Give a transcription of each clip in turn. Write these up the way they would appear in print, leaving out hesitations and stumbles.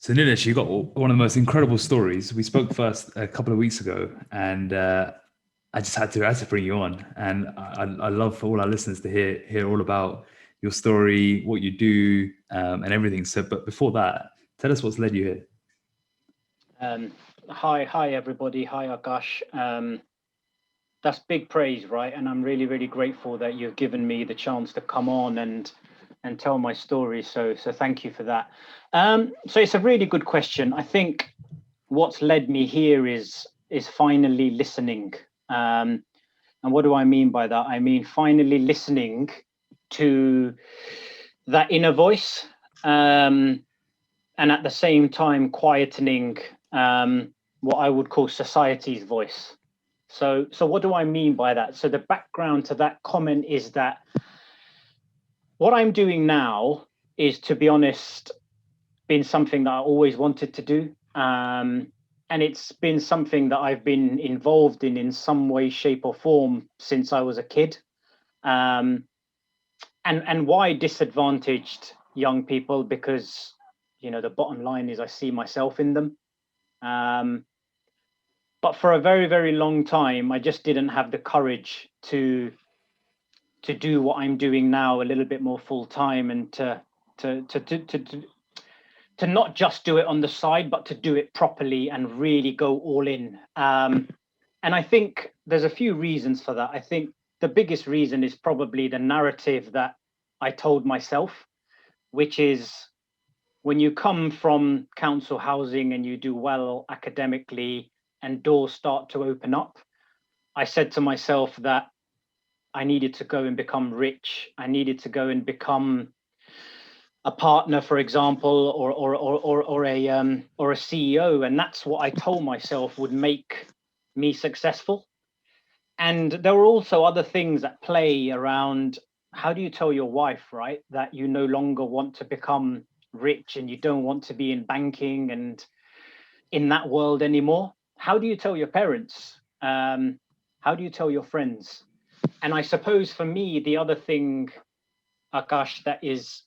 So Nilesh, you got one of the most incredible stories. We spoke first a couple of weeks ago, and I just had to bring you on. And I love for all our listeners to hear all about your story, what you do, and everything. So, but before that, tell us what's led you here. Hi, everybody. Hi, Akash. That's big praise, right? And I'm really, really grateful that you've given me the chance to come on and tell my story. So thank you for that. So it's a really good question. I think what's led me here is finally listening. And what do I mean by that? I mean finally listening to that inner voice, and at the same time quietening what I would call society's voice. So what do I mean by that? So the background to that comment is that what I'm doing now is, to be honest, been something that I always wanted to do. And it's been something that I've been involved in some way, shape, or form since I was a kid. And why disadvantaged young people? Because, the bottom line is I see myself in them. But for a very, very long time, I just didn't have the courage to do what I'm doing now a little bit more full time, and to not just do it on the side, but to do it properly and really go all in. And I think there's a few reasons for that. I think the biggest reason is probably the narrative that I told myself, which is when you come from council housing and you do well academically and doors start to open up, I said to myself that I needed to go and become rich. I needed to go and become a partner, for example, or a CEO, and that's what I told myself would make me successful. And there were also other things at play around how do you tell your wife, right, that you no longer want to become rich and you don't want to be in banking and in that world anymore? How do you tell your parents? How do you tell your friends? And I suppose for me, the other thing, Akash, that is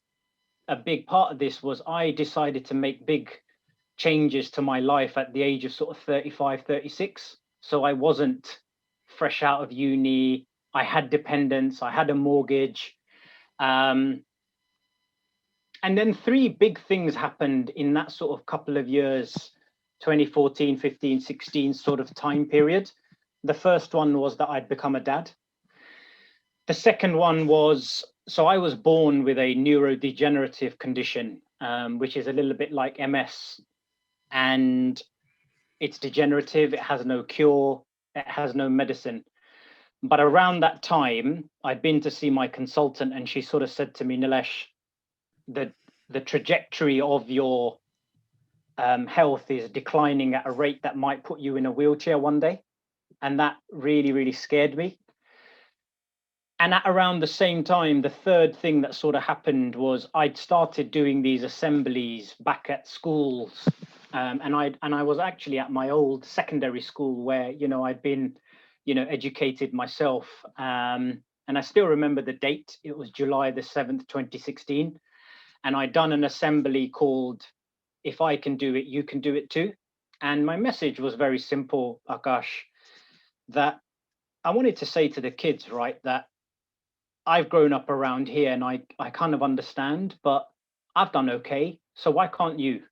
a big part of this was I decided to make big changes to my life at the age of sort of 35, 36. So I wasn't fresh out of uni. I had dependents. I had a mortgage. And then three big things happened in that sort of couple of years, 2014, 15, 16 sort of time period. The first one was that I'd become a dad. The second one was, so I was born with a neurodegenerative condition, which is a little bit like MS. And it's degenerative. It has no cure. It has no medicine. But around that time, I'd been to see my consultant, and she sort of said to me, Nilesh, the trajectory of your health is declining at a rate that might put you in a wheelchair one day. And that really, really scared me. And at around the same time, the third thing that sort of happened was I'd started doing these assemblies back at schools. And I was actually at my old secondary school where, I'd been, educated myself. And I still remember the date. It was July the 7th, 2016. And I'd done an assembly called If I Can Do It, You Can Do It Too. And my message was very simple, Akash, that I wanted to say to the kids, right, that I've grown up around here and I kind of understand, but I've done okay. So why can't you?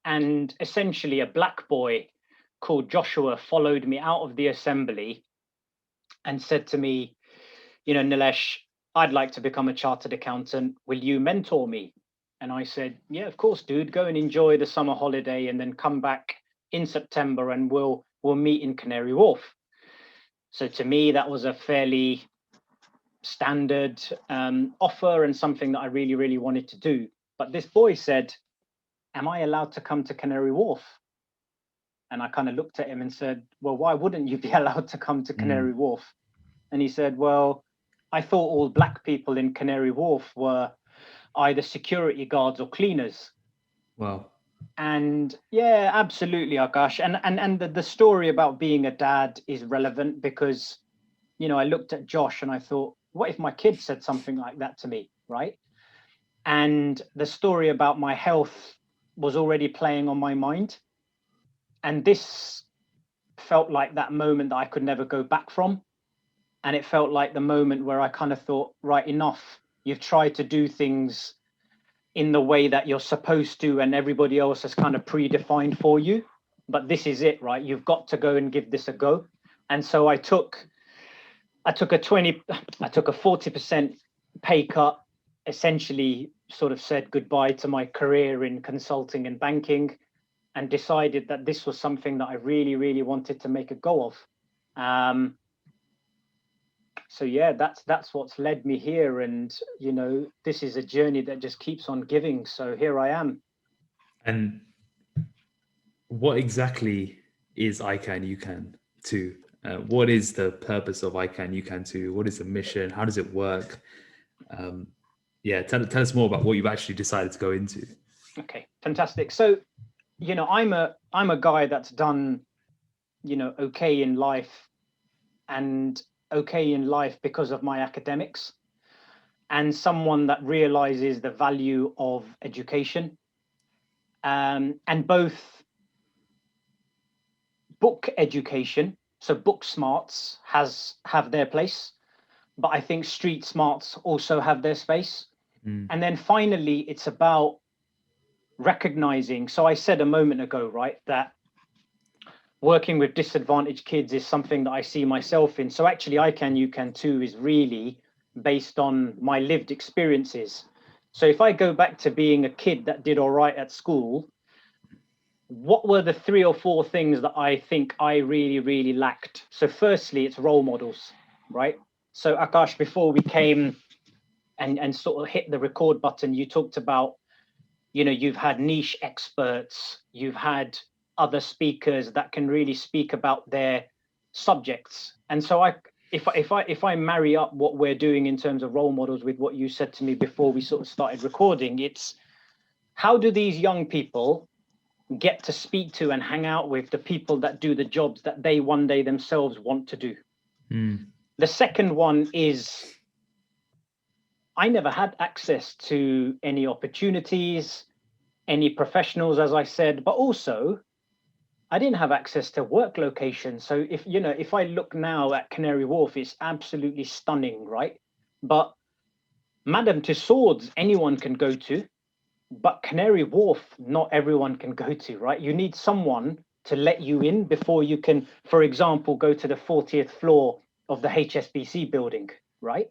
And essentially a black boy called Joshua followed me out of the assembly and said to me, Nilesh, I'd like to become a chartered accountant. Will you mentor me? And I said, yeah, of course, dude, go and enjoy the summer holiday and then come back in September and we'll meet in Canary Wharf. So to me, that was a fairly standard offer and something that I really, really wanted to do. But this boy said, am I allowed to come to Canary Wharf? And I kind of looked at him and said, well, why wouldn't you be allowed to come to Canary Wharf? And he said, well, I thought all black people in Canary Wharf were either security guards or cleaners. Wow. And yeah, absolutely, Akash. And the story about being a dad is relevant because, I looked at Josh and I thought, what if my kid said something like that to me, right? And the story about my health was already playing on my mind. And this felt like that moment that I could never go back from. And it felt like the moment where I kind of thought, right, enough. You've tried to do things in the way that you're supposed to, and everybody else has kind of predefined for you. But this is it, right? You've got to go and give this a go. And so I took a 40% pay cut, essentially sort of said goodbye to my career in consulting and banking, and decided that this was something that I really, really wanted to make a go of. So yeah, that's what's led me here. And, you know, this is a journey that just keeps on giving. So here I am. And what exactly is icanyoucantoo? What is the purpose of icanyoucantoo? What is the mission? How does it work? Tell us more about what you've actually decided to go into. Okay, fantastic. So, you know, I'm a guy that's done, you know, okay in life, and okay in life because of my academics, and someone that realizes the value of education, and both book education, so book smarts have their place, but I think street smarts also have their space. And then finally, it's about recognizing. So I said a moment ago, right, that working with disadvantaged kids is something that I see myself in. So actually, I Can, You Can Too is really based on my lived experiences. So if I go back to being a kid that did all right at school, what were the 3 or 4 things that I think I really, really lacked? So firstly, it's role models, right? So Akash, before we came and sort of hit the record button, you talked about, you know, you've had niche experts, you've had other speakers that can really speak about their subjects. And so if I marry up what we're doing in terms of role models with what you said to me before we sort of started recording, it's how do these young people get to speak to and hang out with the people that do the jobs that they one day themselves want to do? The second one is, I never had access to any opportunities, any professionals, as I said, but also I didn't have access to work locations. So if I look now at Canary Wharf, it's absolutely stunning, right? But Madame Tussauds, anyone can go to, but Canary Wharf, not everyone can go to, right? You need someone to let you in before you can, for example, go to the 40th floor of the HSBC building, right?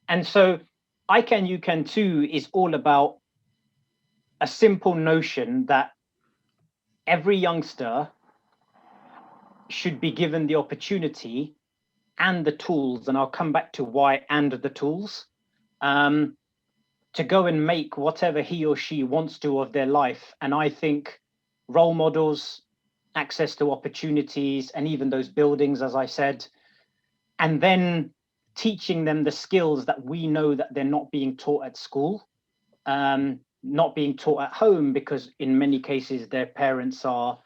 And so I Can, You Can Too is all about a simple notion that every youngster should be given the opportunity and the tools, and I'll come back to why and the tools, to go and make whatever he or she wants to of their life. And I think role models, access to opportunities, and even those buildings, as I said, and then teaching them the skills that we know that they're not being taught at school, not being taught at home, because in many cases their parents are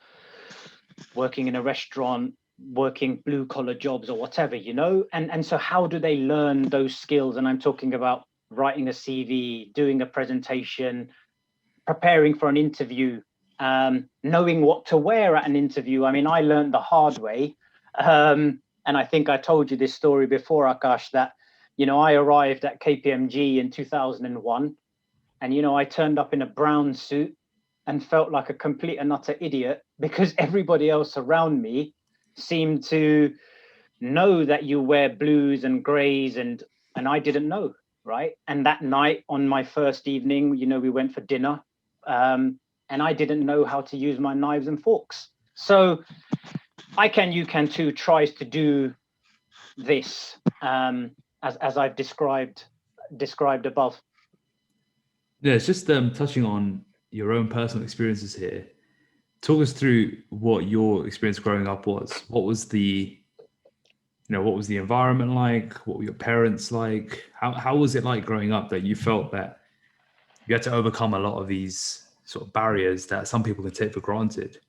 working in a restaurant, working blue collar jobs or whatever, you know. And so how do they learn those skills? And I'm talking about writing a CV, doing a presentation, preparing for an interview, knowing what to wear at an interview. I mean, I learned the hard way. And I think I told you this story before, Akash, that, you know, I arrived at KPMG in 2001, and, you know, I turned up in a brown suit and felt like a complete and utter idiot because everybody else around me seemed to know that you wear blues and grays, and I didn't know, right? And that night on my first evening, you know, we went for dinner, and I didn't know how to use my knives and forks. So I Can, You Can Too tries to do this, as I've described above. Yeah, it's just touching on your own personal experiences here. Talk us through what your experience growing up was. What was the environment like? What were your parents like? How was it like growing up that you felt that you had to overcome a lot of these sort of barriers that some people can take for granted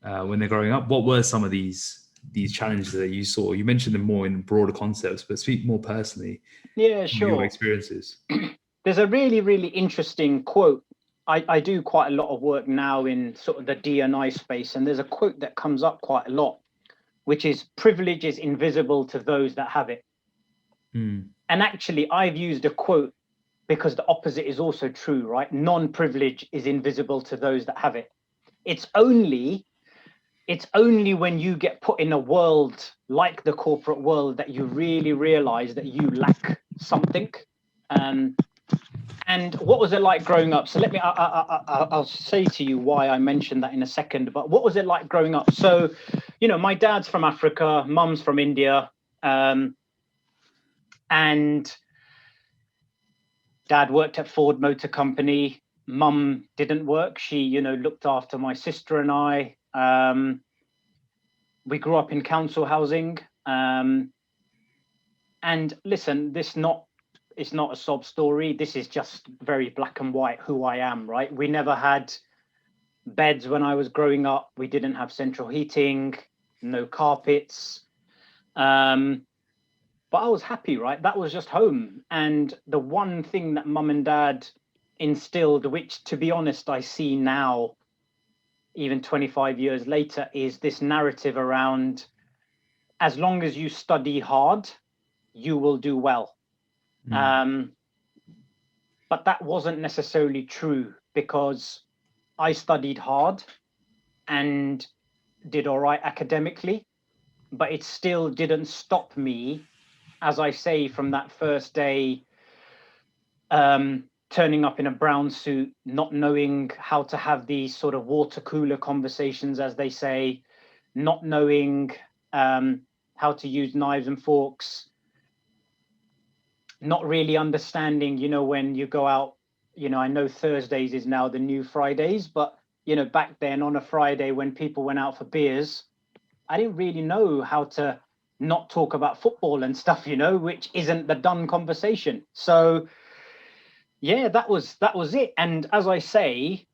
when they're growing up? What were some of these challenges that you saw? You mentioned them more in broader concepts, but speak more personally. Yeah, sure. Your experiences. There's a really, really interesting quote I do quite a lot of work now in sort of the D&I space, and there's a quote that comes up quite a lot, which is privilege is invisible to those that have it. And actually, I've used a quote because the opposite is also true, right? Non-privilege is invisible to those that have it. It's only when you get put in a world like the corporate world that you really realize that you lack something. And what was it like growing up? So I'll say to you why I mentioned that in a second, but what was it like growing up? So, my dad's from Africa, mum's from India, and dad worked at Ford Motor Company. Mum didn't work. She, looked after my sister and I. We grew up in council housing. And listen, it's not a sob story. This is just very black and white who I am, right? We never had beds when I was growing up. We didn't have central heating, no carpets. But I was happy, right? That was just home. And the one thing that mum and dad instilled, which to be honest, I see now, even 25 years later, is this narrative around, as long as you study hard, you will do well. But that wasn't necessarily true, because I studied hard and did all right academically, but it still didn't stop me, as I say, from that first day, turning up in a brown suit, not knowing how to have these sort of water cooler conversations, as they say, not knowing how to use knives and forks, not really understanding, when you go out, I know Thursdays is now the new Fridays, but, back then on a Friday when people went out for beers, I didn't really know how to not talk about football and stuff, which isn't the done conversation. So yeah, that was it. And as I say,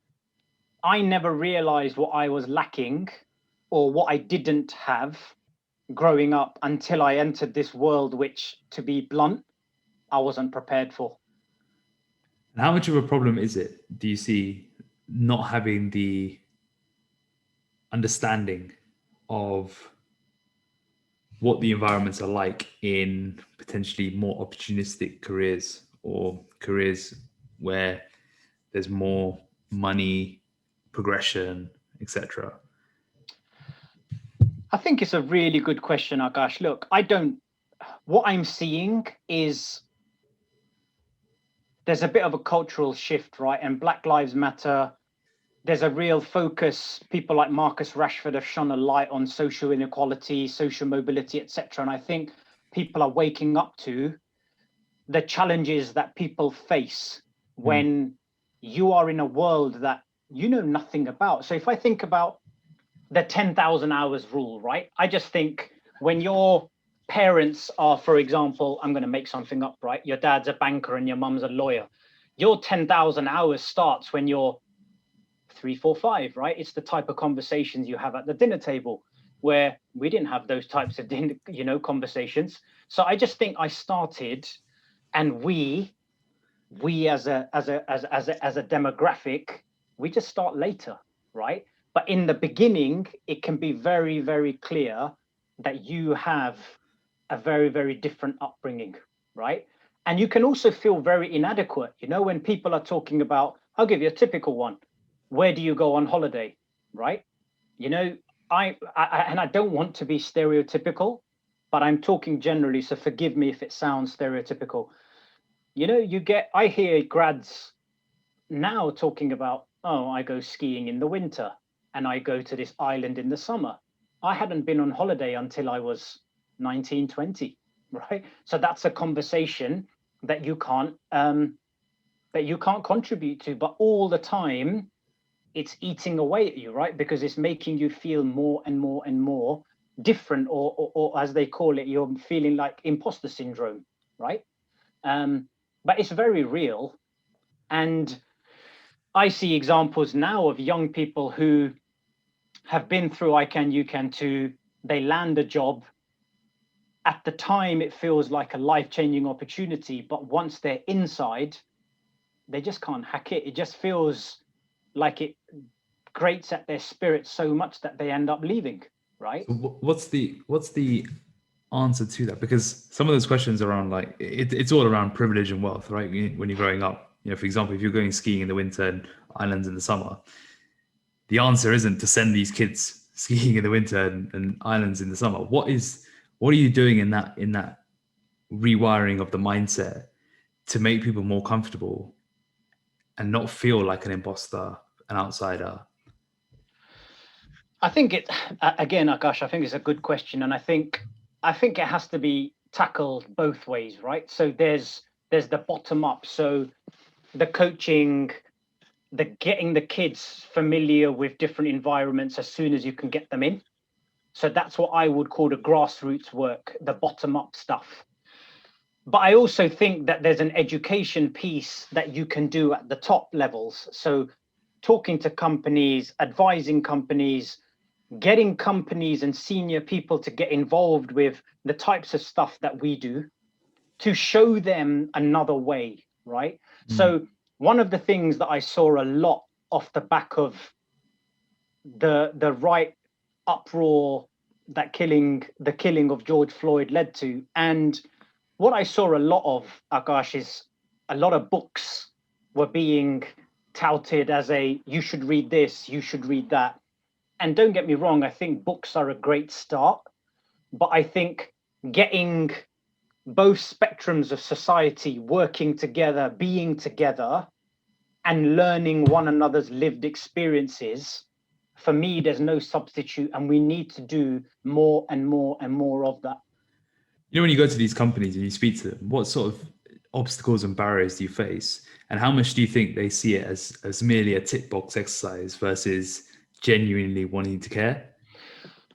I never realized what I was lacking or what I didn't have growing up until I entered this world, which, to be blunt, I wasn't prepared for. And how much of a problem is it, do you see, not having the understanding of what the environments are like in potentially more opportunistic careers, or careers where there's more money, progression, etc.? I think it's a really good question, Akash. Look, what I'm seeing is there's a bit of a cultural shift, right? And Black Lives Matter, there's a real focus. People like Marcus Rashford have shone a light on social inequality, social mobility, etc. And I think people are waking up to the challenges that people face when you are in a world that you know nothing about. So if I think about the 10,000 hours rule, right? I just think when your parents are, for example, I'm going to make something up, right? Your dad's a banker and your mum's a lawyer. Your 10,000 hours starts when you're 3, 4, 5, right? It's the type of conversations you have at the dinner table, where we didn't have those types of conversations. So I just think I started, and we as a demographic, we just start later, right? But in the beginning, it can be very, very clear that you have a very, very different upbringing, right? And you can also feel very inadequate, when people are talking about, I'll give you a typical one. Where do you go on holiday, right? I don't want to be stereotypical, but I'm talking generally, so forgive me if it sounds stereotypical. I hear grads now talking about, oh, I go skiing in the winter and I go to this island in the summer. I hadn't been on holiday until I was 19, 20, right? So that's a conversation that you can't contribute to, but all the time it's eating away at you, right? Because it's making you feel more and more and more different, or as they call it, you're feeling like imposter syndrome, right? But it's very real. And I see examples now of young people who have been through I Can, You Can Too. They land a job. At the time, it feels like a life-changing opportunity. But once they're inside, they just can't hack it. It just feels like it grates at their spirit so much that they end up leaving, right? So what's the answer to that? Because some of those questions around like it's all around privilege and wealth, right? When you're growing up, for example, if you're going skiing in the winter and islands in the summer, the answer isn't to send these kids skiing in the winter and islands in the summer. What are you doing in that rewiring of the mindset to make people more comfortable and not feel like an imposter, an outsider? I think again, Akash, I think it's a good question, and I think it has to be tackled both ways, right? So there's the bottom up, so the coaching, the getting the kids familiar with different environments as soon as you can get them in. So that's what I would call the grassroots work, the bottom up stuff. But I also think that there's an education piece that you can do at the top levels. So talking to companies, advising companies, getting companies and senior people to get involved with the types of stuff that we do, to show them another way, right? So one of the things that I saw a lot off the back of the right uproar that the killing of George Floyd led to, and what I saw a lot of, Akash, is a lot of books were being touted as you should read this, you should read that. And don't get me wrong, I think books are a great start, but I think getting both spectrums of society working together, being together, and learning one another's lived experiences, for me, there's no substitute, and we need to do more and more and more of that. When you go to these companies and you speak to them, what sort of obstacles and barriers do you face, and how much do you think they see it as merely a tick box exercise versus genuinely wanting to care?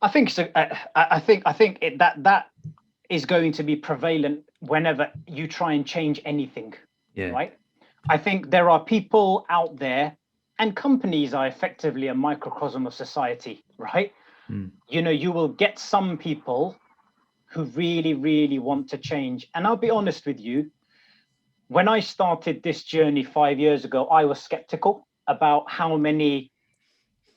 I think so. I think that is going to be prevalent whenever you try and change anything. Yeah. Right. I think there are people out there, and companies are effectively a microcosm of society, right? You will get some people who really, really want to change. And I'll be honest with you, when I started this journey 5 years ago, I was skeptical about how many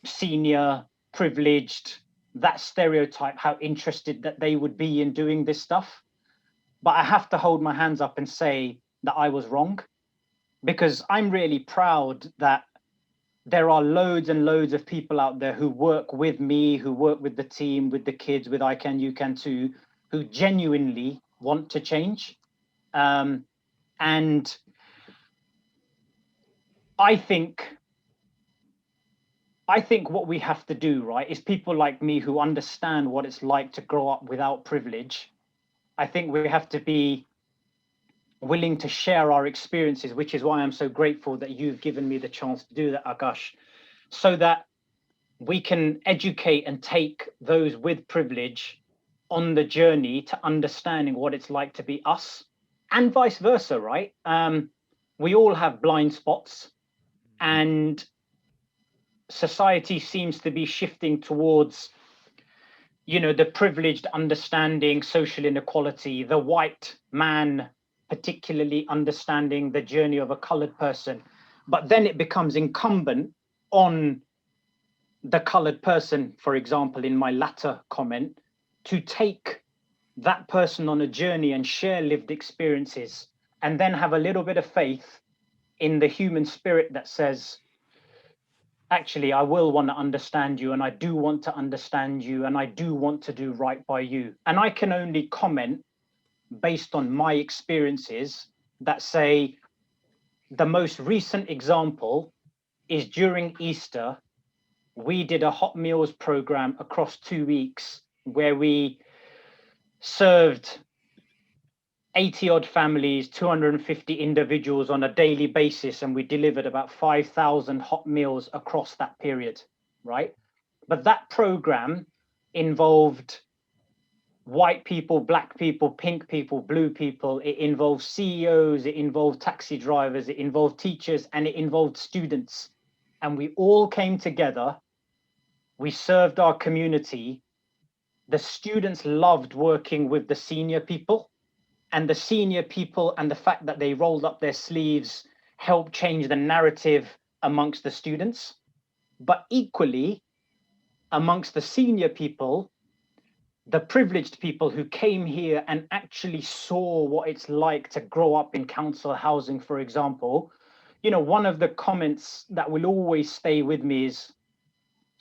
senior, privileged, that stereotype, how interested that they would be in doing this stuff. But I have to hold my hands up and say that I was wrong, because I'm really proud that there are loads and loads of people out there who work with me, who work with the team, with the kids, with I Can, You Can Too, who genuinely want to change. And I think what we have to do, right, is people like me who understand what it's like to grow up without privilege. I think we have to be willing to share our experiences, which is why I'm so grateful that you've given me the chance to do that, Akash, so that we can educate and take those with privilege on the journey to understanding what it's like to be us, and vice versa, right? We all have blind spots, and society seems to be shifting towards, the privileged understanding social inequality, the white man particularly understanding the journey of a colored person. But then it becomes incumbent on the colored person, for example, in my latter comment, to take that person on a journey and share lived experiences, and then have a little bit of faith in the human spirit that says, actually, I will want to understand you, and I do want to understand you, and I do want to do right by you. And I can only comment based on my experiences that say, the most recent example is during Easter, we did a hot meals program across 2 weeks where we served 80 odd families, 250 individuals on a daily basis, and we delivered about 5,000 hot meals across that period, right? But that program involved white people, black people, pink people, blue people. It involved CEOs, it involved taxi drivers, it involved teachers, and it involved students. And we all came together. We served our community. The students loved working with the senior people, and the senior people, and the fact that they rolled up their sleeves helped change the narrative amongst the students. But equally, amongst the senior people, the privileged people who came here and actually saw what it's like to grow up in council housing, for example, one of the comments that will always stay with me is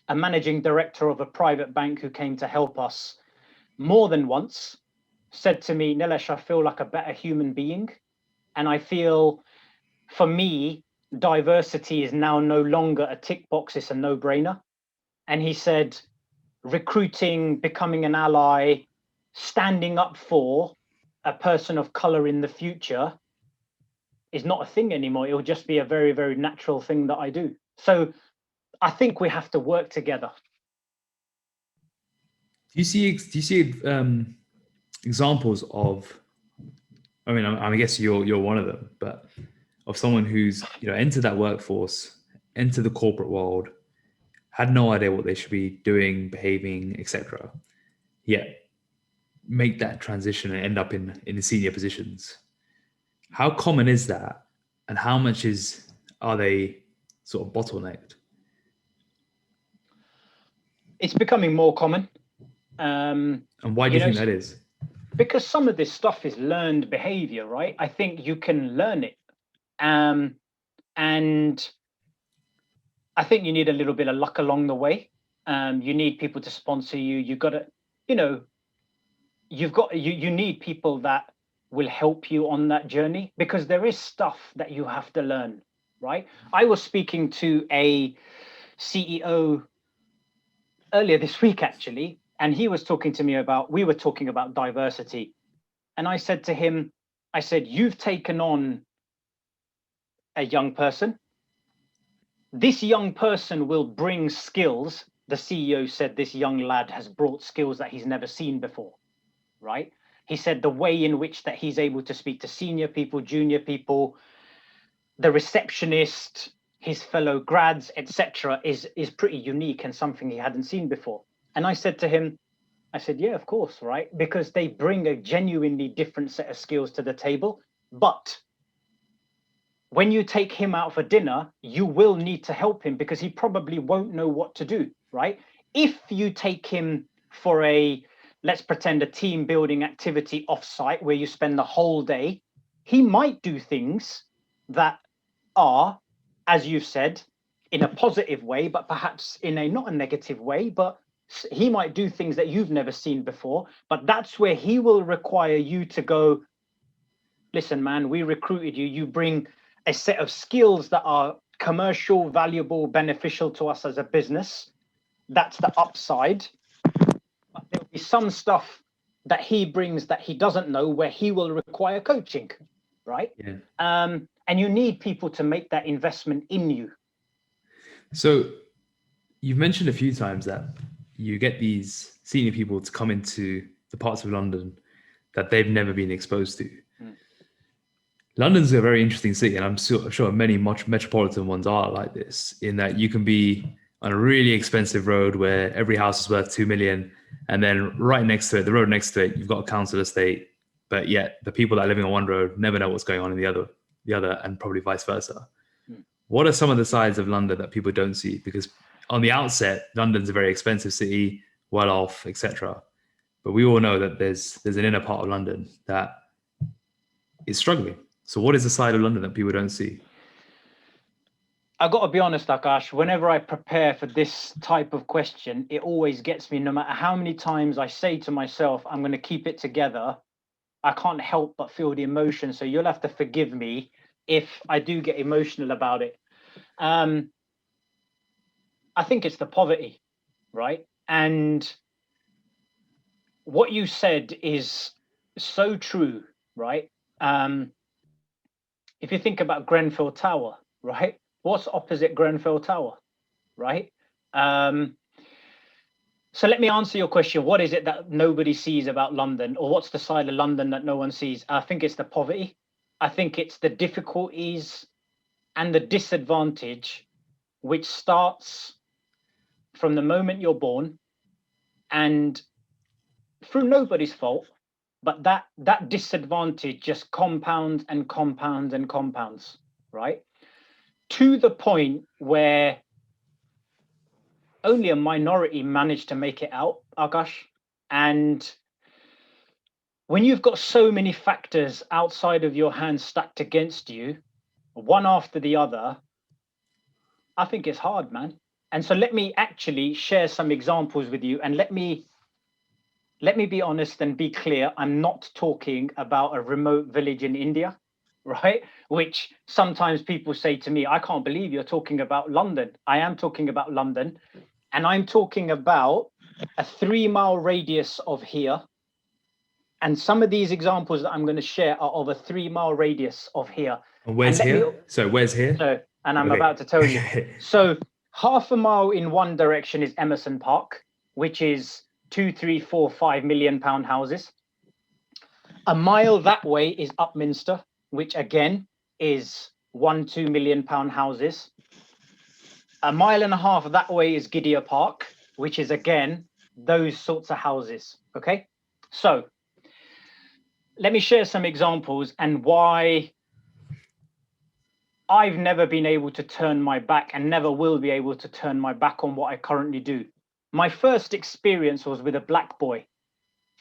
a managing director of a private bank who came to help us more than once said to me, Nilesh, I feel like a better human being. And I feel, for me, diversity is now no longer a tick box, it's a no-brainer. And he said, recruiting, becoming an ally, standing up for a person of color in the future is not a thing anymore. It will just be a very, very natural thing that I do. So I think we have to work together. Do you see examples of? I mean, I guess you're one of them, but of someone who's entered that workforce, entered the corporate world, had no idea what they should be doing, behaving, etc. Yet make that transition and end up in the senior positions. How common is that, and how much are they sort of bottlenecked? It's becoming more common. And why do you think that is? Because some of this stuff is learned behavior, right? I think you can learn it. And I think you need a little bit of luck along the way. You need people to sponsor you. You got to, you need people that will help you on that journey, because there is stuff that you have to learn, right? I was speaking to a CEO earlier this week, actually, and he was talking to me we were talking about diversity. And I said to him, you've taken on a young person. This young person will bring skills. The CEO said this young lad has brought skills that he's never seen before, right? He said the way in which that he's able to speak to senior people, junior people, the receptionist, his fellow grads, etc., is pretty unique and something he hadn't seen before. And I said to him, yeah, of course, right? Because they bring a genuinely different set of skills to the table. But when you take him out for dinner, you will need to help him because he probably won't know what to do, right? If you take him for let's pretend a team building activity offsite where you spend the whole day, he might do things that are, as you've said, in a positive way, but perhaps in not a negative way, but he might do things that you've never seen before. But that's where he will require you to go, listen, man, we recruited you. You bring a set of skills that are commercial, valuable, beneficial to us as a business. That's the upside. But there'll be some stuff that he brings that he doesn't know where he will require coaching, right? Yeah. And you need people to make that investment in you. So you've mentioned a few times that you get these senior people to come into the parts of London that they've never been exposed to. London's a very interesting city, and I'm sure many metropolitan ones are like this, in that you can be on a really expensive road where every house is worth 2 million, and then right next to it, the road next to it, you've got a council estate, but yet the people that are living on one road never know what's going on in the other, and probably vice versa. What are some of the sides of London that people don't see? Because on the outset, London's a very expensive city, well off, etc. But we all know that there's an inner part of London that is struggling. So what is the side of London that people don't see? I've got to be honest, Akash, whenever I prepare for this type of question, it always gets me, no matter how many times I say to myself, I'm going to keep it together, I can't help but feel the emotion. So you'll have to forgive me if I do get emotional about it. I think it's the poverty, right? And what you said is so true, right? If you think about Grenfell Tower, right? What's opposite Grenfell Tower, right? So let me answer your question. What is it that nobody sees about London, or what's the side of London that no one sees? I think it's the poverty. I think it's the difficulties and the disadvantage, which starts from the moment you're born and through nobody's fault, but that disadvantage just compounds and compounds and compounds, right? To the point where only a minority managed to make it out, Akash. And when you've got so many factors outside of your hands stacked against you, one after the other, I think it's hard, man. And so let me actually share some examples with you, and let me be honest and be clear. I'm not talking about a remote village in India, right? Which sometimes people say to me, I can't believe you're talking about London. I am talking about London, and I'm talking about a 3-mile radius of here. And some of these examples that I'm going to share are of a 3-mile radius of here. And where's here? So where's here? So, and I'm about to tell you. So half a mile in one direction is Emerson Park, which is 2, 3, 4, 5 million pound houses. A mile that way is Upminster, which again is 1, 2 million pound houses. A mile and a half that way is Gidea Park, which is again those sorts of houses. Okay, so let me share some examples and why I've never been able to turn my back and never will be able to turn my back on what I currently do. My first experience was with a black boy,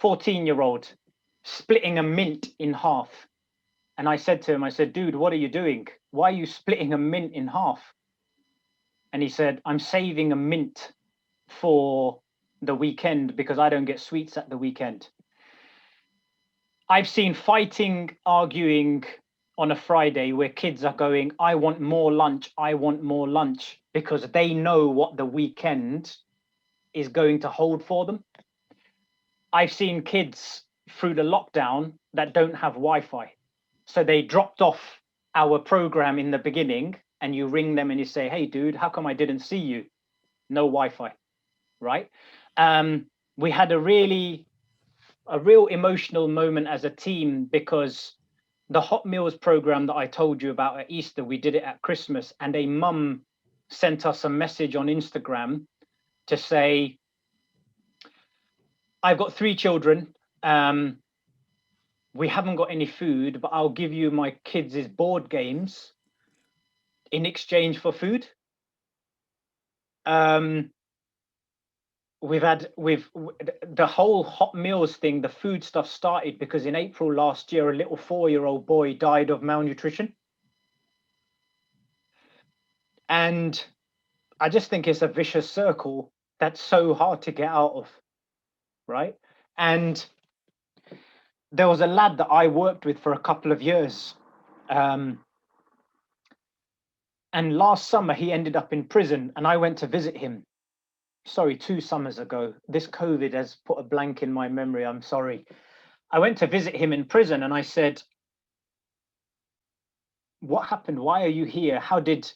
14-year-old, splitting a mint in half. And I said to him, I said, dude, what are you doing? Why are you splitting a mint in half? And he said, I'm saving a mint for the weekend because I don't get sweets at the weekend. I've seen fighting, arguing on a Friday where kids are going, I want more lunch, I want more lunch, because they know what the weekend is going to hold for them. I've seen kids through the lockdown that don't have Wi-Fi. So they dropped off our program in the beginning, and you ring them and you say, hey, dude, how come I didn't see you? No Wi-Fi, right? We had a real emotional moment as a team, because the hot meals program that I told you about at Easter, we did it at Christmas, and a mum sent us a message on Instagram to say, I've got 3 children. We haven't got any food, but I'll give you my kids' board games in exchange for food. We've the whole hot meals thing, the food stuff started because in April last year, a little 4-year-old boy died of malnutrition. And I just think it's a vicious circle that's so hard to get out of, right? And there was a lad that I worked with for a couple of years. And last summer, he ended up in prison, and I went to visit him. Sorry, 2 summers ago. This COVID has put a blank in my memory. I'm sorry. I went to visit him in prison, and I said, what happened? Why are you here? How did...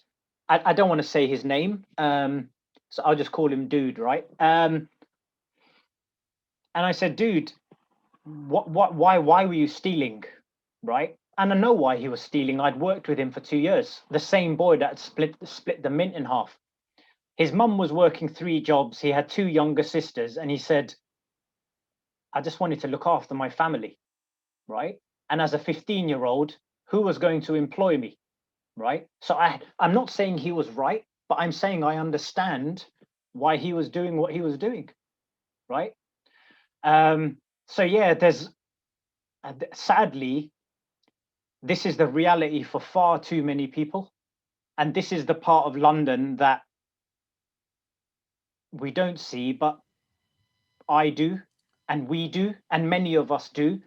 I don't want to say his name, so I'll just call him Dude, right? And I said, Dude, why were you stealing, right? And I know why he was stealing. I'd worked with him for 2 years. The same boy that split the mint in half. His mum was working 3 jobs. He had 2 younger sisters, and he said, I just wanted to look after my family, right? And as a 15-year-old, who was going to employ me, right? So I'm not saying he was right, but I'm saying I understand why he was doing what he was doing, right? So yeah, there's sadly, this is the reality for far too many people. And this is the part of London that we don't see, but I do, and we do, and many of us do.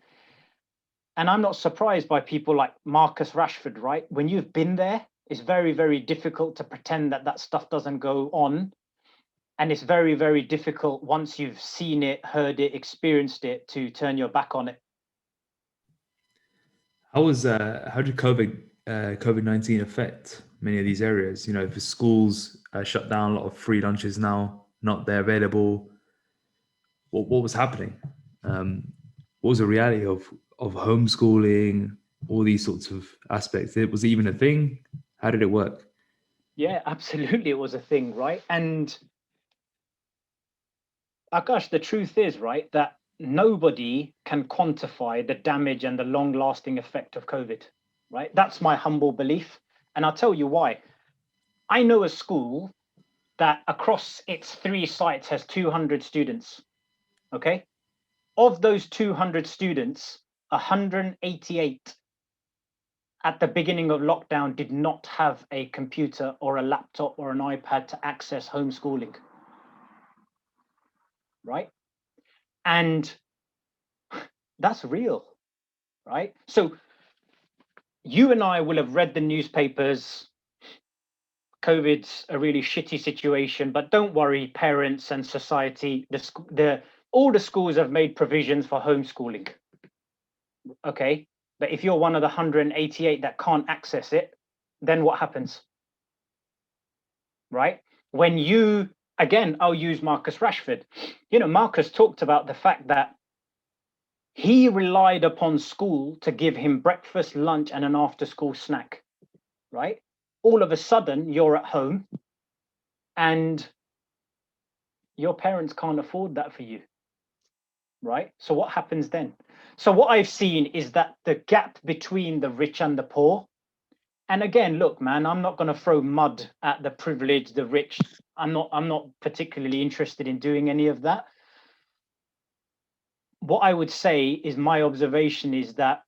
And I'm not surprised by people like Marcus Rashford, right? When you've been there, it's very, very difficult to pretend that that stuff doesn't go on. And it's very, very difficult once you've seen it, heard it, experienced it, to turn your back on it. How did COVID-19 affect many of these areas? You know, if the schools shut down, a lot of free lunches now not there available. What was happening? What was the reality of homeschooling? All these sorts of aspects. Was it even a thing? How did it work? Yeah, absolutely, it was a thing, right? And Akash, the truth is, right, that nobody can quantify the damage and the long-lasting effect of COVID, right? That's my humble belief. And I'll tell you why. I know a school that across its 3 sites has 200 students. Okay. Of those 200 students, 188 at the beginning of lockdown did not have a computer or a laptop or an iPad to access homeschooling. Right? And that's real, right? So you and I will have read the newspapers. COVID's a really shitty situation, but don't worry, parents and society, all the schools have made provisions for homeschooling. Okay, but if you're one of the 188 that can't access it, then what happens? Right? When you, again, I'll use Marcus Rashford. Marcus talked about the fact that he relied upon school to give him breakfast, lunch, and an after-school snack, right? All of a sudden, you're at home and your parents can't afford that for you, right? So what happens then? So what I've seen is that the gap between the rich and the poor, and again, look, man, I'm not going to throw mud at the privileged, the rich. I'm not particularly interested in doing any of that. What I would say is my observation is that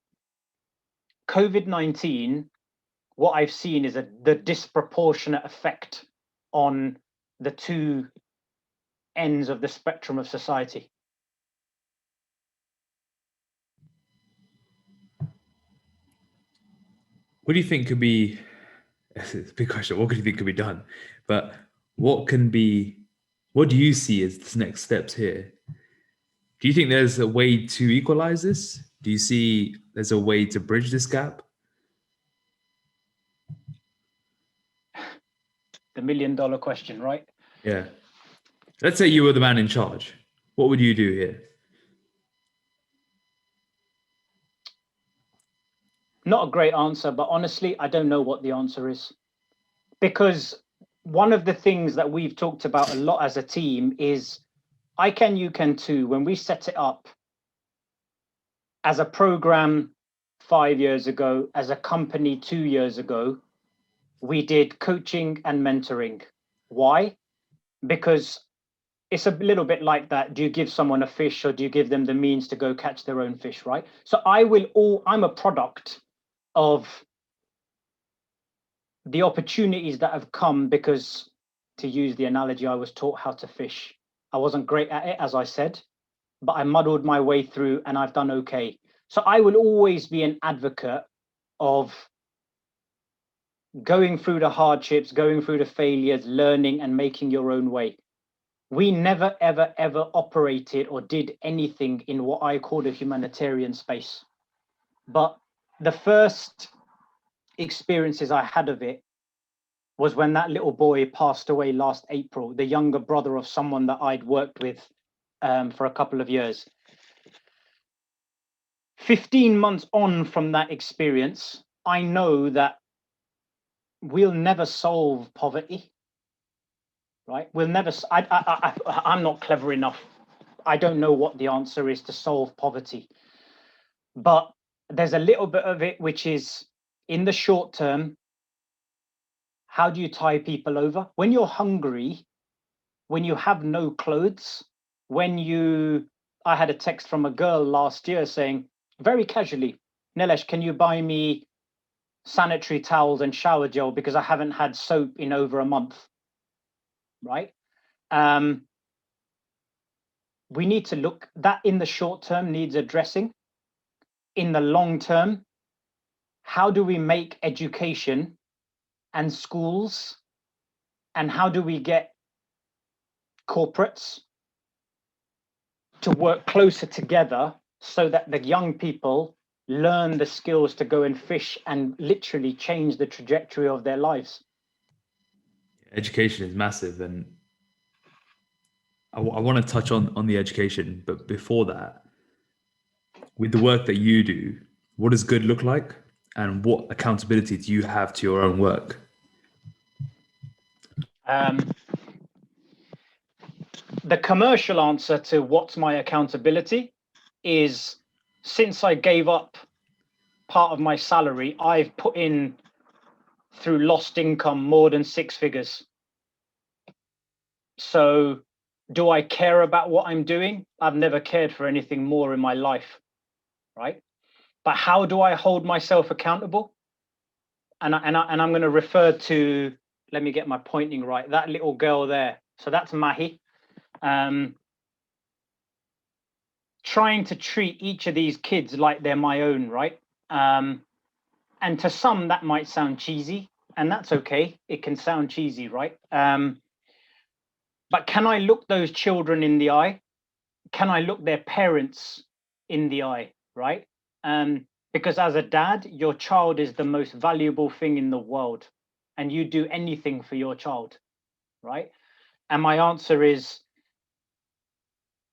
COVID-19, what I've seen is the disproportionate effect on the two ends of the spectrum of society. What do you think could be, it's a big question, what do you think could be done? But what do you see as the next steps here? Do you think there's a way to equalize this? Do you see there's a way to bridge this gap? The $1 million question, right? Yeah. Let's say you were the man in charge. What would you do here? Not a great answer, but honestly, I don't know what the answer is. Because one of the things that we've talked about a lot as a team is I Can, You Can Too. When we set it up as a program 5 years ago, as a company 2 years ago, we did coaching and mentoring. Why? Because it's a little bit like that. Do you give someone a fish or do you give them the means to go catch their own fish, right? So I'm a product of the opportunities that have come because, to use the analogy, I was taught how to fish. I wasn't great at it, as I said, but I muddled my way through and I've done okay. So I will always be an advocate of going through the hardships, going through the failures, learning and making your own way. We never, ever, ever operated or did anything in what I call the humanitarian space. But the first experiences I had of it was when that little boy passed away last April, the younger brother of someone that I'd worked with for a couple of years. 15 months on from that experience, I know that we'll never solve poverty, right? We'll never, I'm not clever enough. I don't know what the answer is to solve poverty. But there's a little bit of it, which is in the short term, how do you tie people over? When you're hungry, when you have no clothes, I had a text from a girl last year saying, very casually, Nilesh, can you buy me sanitary towels and shower gel because I haven't had soap in over a month, right? We need to look, that in the short term needs addressing. In the long term, how do we make education and schools, and how do we get corporates to work closer together so that the young people learn the skills to go and fish and literally change the trajectory of their lives? Education is massive, and I want to touch on the education, but before that, with the work that you do, what does good look like, and what accountability do you have to your own work? The commercial answer to what's my accountability is, since I gave up part of my salary, I've put in through lost income more than 6 figures. So do I care about what I'm doing? I've never cared for anything more in my life, right? But how do I hold myself accountable? And I'm going to refer to, let me get my pointing right, that little girl there. So that's Mahi. Trying to treat each of these kids like they're my own, right? And to some, that might sound cheesy, and that's okay. It can sound cheesy, right? But can I look those children in the eye? Can I look their parents in the eye, right? Because as a dad, your child is the most valuable thing in the world, and you do anything for your child, right? And my answer is,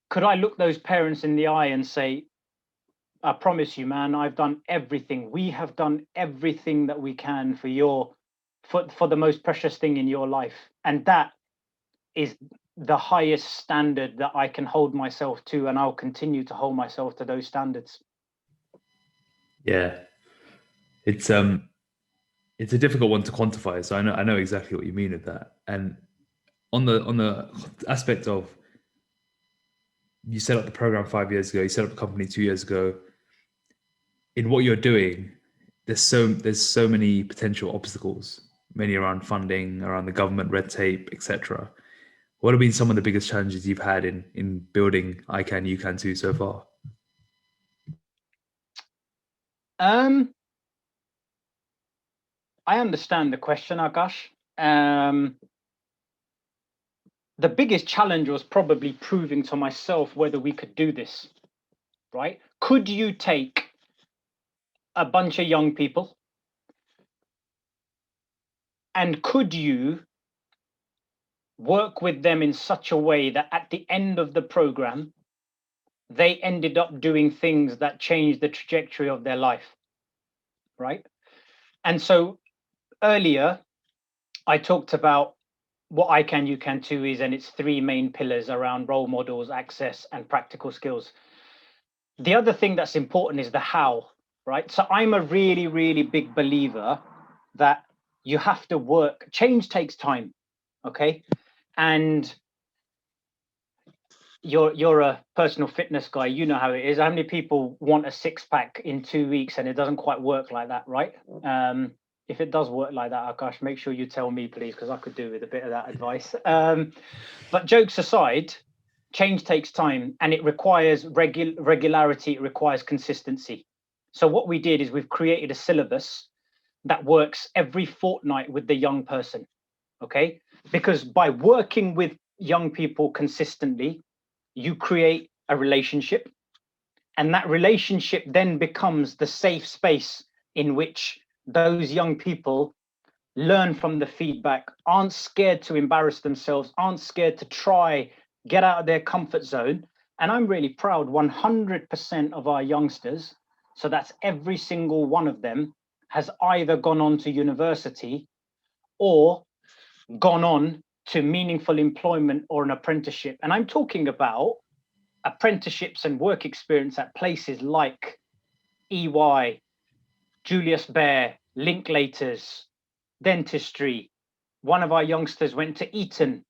could I look those parents in the eye and say, I promise you, man, I've done everything. We have done everything that we can for the most precious thing in your life. And that is the highest standard that I can hold myself to, and I'll continue to hold myself to those standards. Yeah. It's a difficult one to quantify. So I know exactly what you mean with that. And on the aspect of, you set up the program 5 years ago, you set up a company 2 years ago. In what you're doing, there's so many potential obstacles, many around funding, around the government red tape, etc. What have been some of the biggest challenges you've had in building I Can You Can Too so far? I understand the question, Akash. The biggest challenge was probably proving to myself whether we could do this, right? Could you take a bunch of young people, and could you work with them in such a way that at the end of the program, they ended up doing things that changed the trajectory of their life, right? And so earlier, I talked about what I Can You Can Too is, and its three main pillars around role models, access, and practical skills. The other thing that's important is the how, right? So I'm a really, really big believer that you have to work. Change takes time, okay? And you're a personal fitness guy, you know how it is. How many people want a six-pack in 2 weeks, and it doesn't quite work like that, right? If it does work like that, Akash, make sure you tell me, please, because I could do with a bit of that advice. But jokes aside, change takes time, and it requires regularity, it requires consistency. So what we did is we've created a syllabus that works every fortnight with the young person, okay? Because by working with young people consistently, you create a relationship, and that relationship then becomes the safe space in which those young people learn from the feedback, aren't scared to embarrass themselves, aren't scared to try, get out of their comfort zone. And I'm really proud, 100% of our youngsters, so that's every single one of them, has either gone on to university or gone on to meaningful employment or an apprenticeship. And I'm talking about apprenticeships and work experience at places like EY, Julius Baer, Linklaters, dentistry. One of our youngsters went to Eton.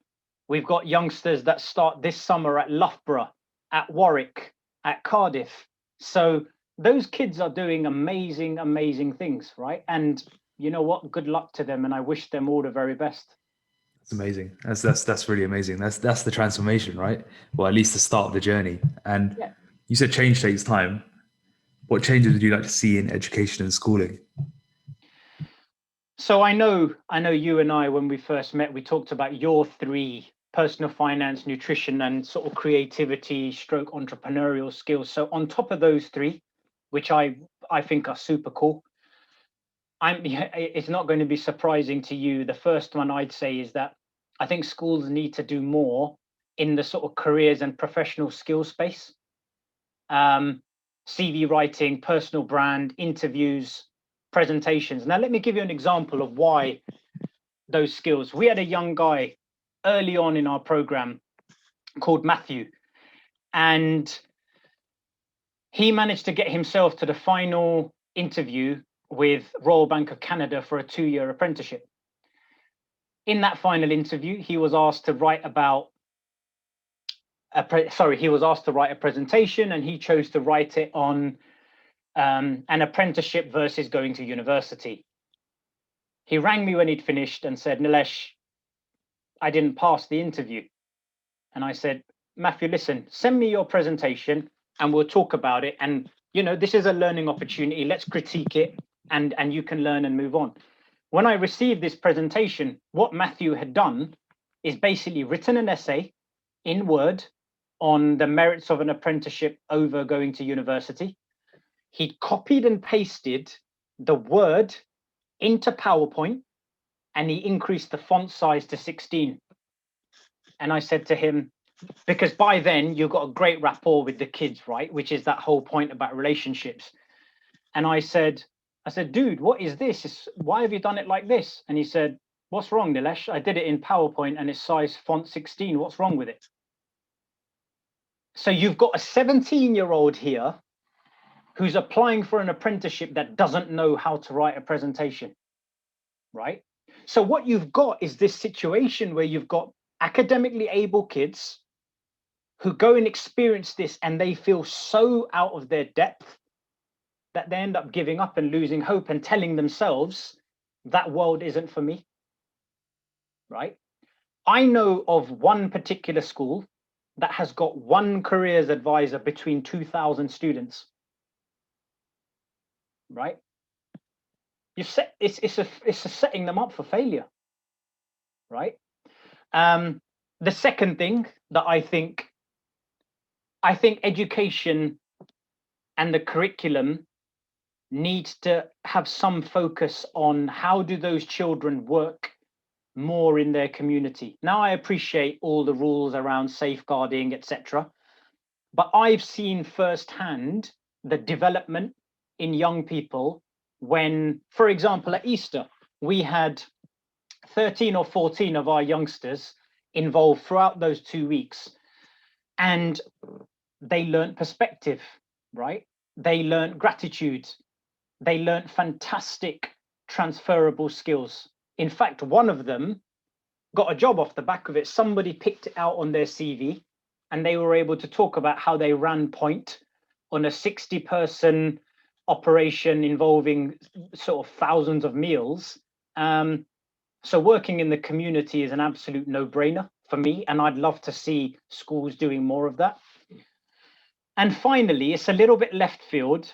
We've got youngsters that start this summer at Loughborough, at Warwick, at Cardiff. So those kids are doing amazing, amazing things, right? And you know what? Good luck to them, and I wish them all the very best. It's amazing. That's really amazing. That's the transformation, right? Well, at least the start of the journey. And Yeah. you said change takes time. What changes would you like to see in education and schooling? So I know you and I, when we first met, we talked about your three: personal finance, nutrition, and sort of creativity stroke entrepreneurial skills. So on top of those three, which I think are super cool, it's not going to be surprising to you. The first one I'd say is that I think schools need to do more in the sort of careers and professional skill space. CV writing, personal brand, interviews, presentations. Now, let me give you an example of why those skills. We had a young guy early on in our program called Matthew, and he managed to get himself to the final interview with Royal Bank of Canada for a 2-year apprenticeship. In that final interview, he was asked to write about he was asked to write a presentation, and he chose to write it on an apprenticeship versus going to university. He rang me when he'd finished and said, Nilesh, I didn't pass the interview. And I said, Matthew, listen, send me your presentation and we'll talk about it. And, you know, this is a learning opportunity. Let's critique it and you can learn and move on. When I received this presentation, what Matthew had done is basically written an essay in Word on the merits of an apprenticeship over going to university. He'd copied and pasted the Word into PowerPoint, and he increased the font size to 16. And I said to him, because by then you've got a great rapport with the kids, right? Which is that whole point about relationships. And I said, dude, what is this? Why have you done it like this? And he said, what's wrong, Nilesh? I did it in PowerPoint and it's size font 16. What's wrong with it? So you've got a 17-year-old here who's applying for an apprenticeship that doesn't know how to write a presentation, right? So what you've got is this situation where you've got academically able kids who go and experience this and they feel so out of their depth that they end up giving up and losing hope and telling themselves that world isn't for me, right? I know of one particular school that has got one careers advisor between 2,000 students, right? It's setting them up for failure, right? The second thing that I think education and the curriculum needs to have some focus on how do those children work more in their community. Now, I appreciate all the rules around safeguarding, etc., but I've seen firsthand the development in young people when, for example, at Easter, we had 13 or 14 of our youngsters involved throughout those 2 weeks, and they learned perspective, right? They learned gratitude. They learned fantastic transferable skills. In fact, one of them got a job off the back of it. Somebody picked it out on their CV and they were able to talk about how they ran point on a 60-person operation involving sort of thousands of meals. So working in the community is an absolute no-brainer for me, and I'd love to see schools doing more of that. And finally, it's a little bit left field,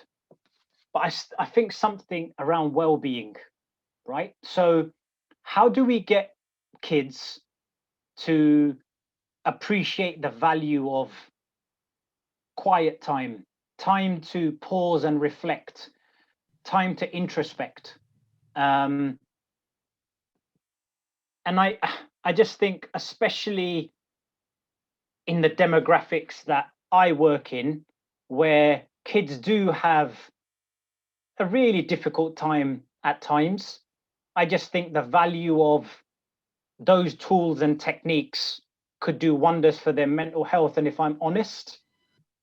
but I think something around well-being, right? So how do we get kids to appreciate the value of quiet time, time to pause and reflect, time to introspect? And I just think, especially in the demographics that I work in, where kids do have a really difficult time at times, I just think the value of those tools and techniques could do wonders for their mental health. And if I'm honest,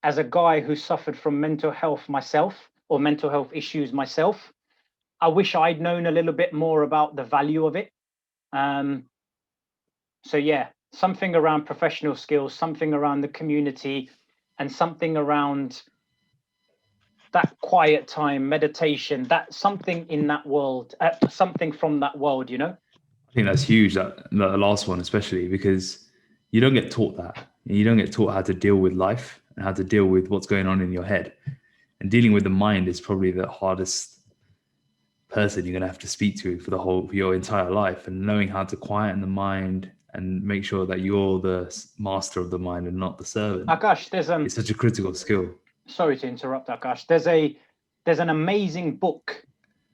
as a guy who suffered from mental health myself, or mental health issues myself, I wish I'd known a little bit more about the value of it. So yeah, something around professional skills, something around the community, and something around that quiet time, meditation, that something in that world, something from that world, you know? I think that's huge, that the last one, especially because you don't get taught that. You don't get taught how to deal with life and how to deal with what's going on in your head. And dealing with the mind is probably the hardest person you're going to have to speak to for your entire life. And knowing how to quieten the mind and make sure that you're the master of the mind and not the servant. Akash, it's such a critical skill. Sorry to interrupt, Akash. There's an amazing book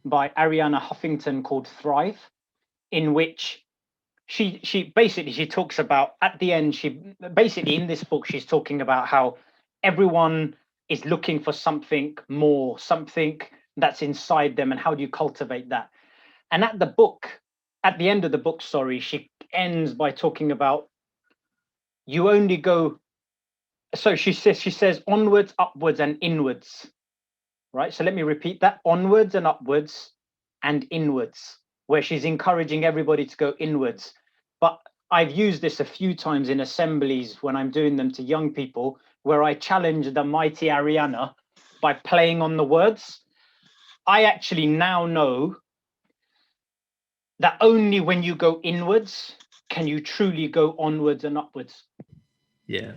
by Arianna Huffington called Thrive, in which she basically talks about, at the end, in this book, she's talking about how everyone is looking for something more, something that's inside them, and how do you cultivate that? And at the end of the book, she ends by talking about you only go. So she says onwards, upwards, and inwards, right? So let me repeat that: onwards and upwards and inwards, where she's encouraging everybody to go inwards. But I've used this a few times in assemblies when I'm doing them to young people, where I challenge the mighty Ariana by playing on the words. I actually now know that only when you go inwards can you truly go onwards and upwards. Yeah.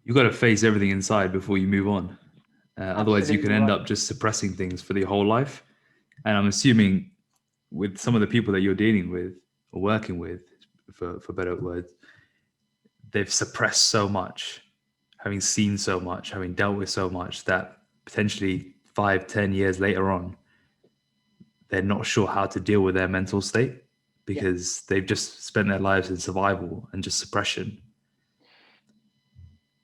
You've got to face everything inside before you move on. Otherwise, you can end up just suppressing things for the whole life. And I'm assuming with some of the people that you're dealing with or working with, for better words, they've suppressed so much, having seen so much, having dealt with so much, that potentially 5-10 years later on, they're not sure how to deal with their mental state because they've just spent their lives in survival and just suppression.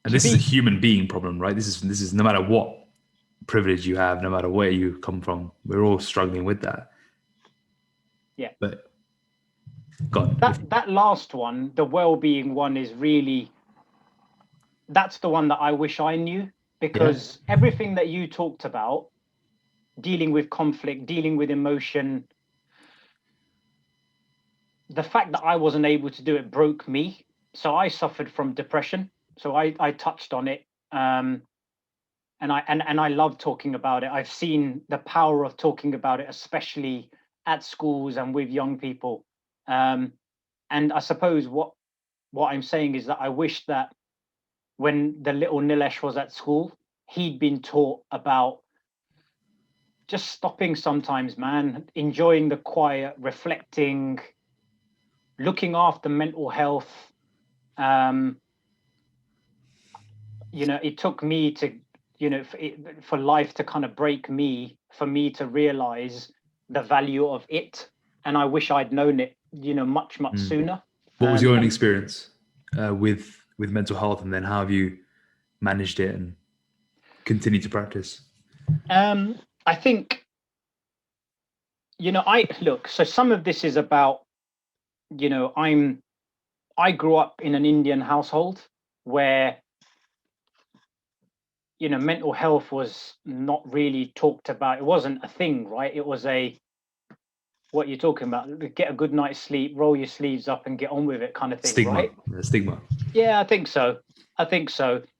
And this is a human being problem, right? This is no matter what privilege you have, no matter where you come from, we're all struggling with that. Yeah. But God, that last one, the well-being one, is really, that's the one that I wish I knew, because everything that you talked about, dealing with conflict, dealing with emotion, the fact that I wasn't able to do it broke me. So I suffered from depression. So I touched on it. And I love talking about it. I've seen the power of talking about it, especially at schools and with young people. And I suppose what I'm saying is that I wish that when the little Nilesh was at school, he'd been taught about just stopping sometimes, man, enjoying the quiet, reflecting, looking after mental health. It took me to, for life to kind of break me, for me to realize the value of it. And I wish I'd known it, much sooner. What was your own experience with mental health, and then how have you managed it and continued to practice? I think, so some of this is about, I grew up in an Indian household where, mental health was not really talked about. It wasn't a thing, right? It was what you're talking about, get a good night's sleep, roll your sleeves up and get on with it kind of thing. Stigma, right? Stigma. Yeah, I think so.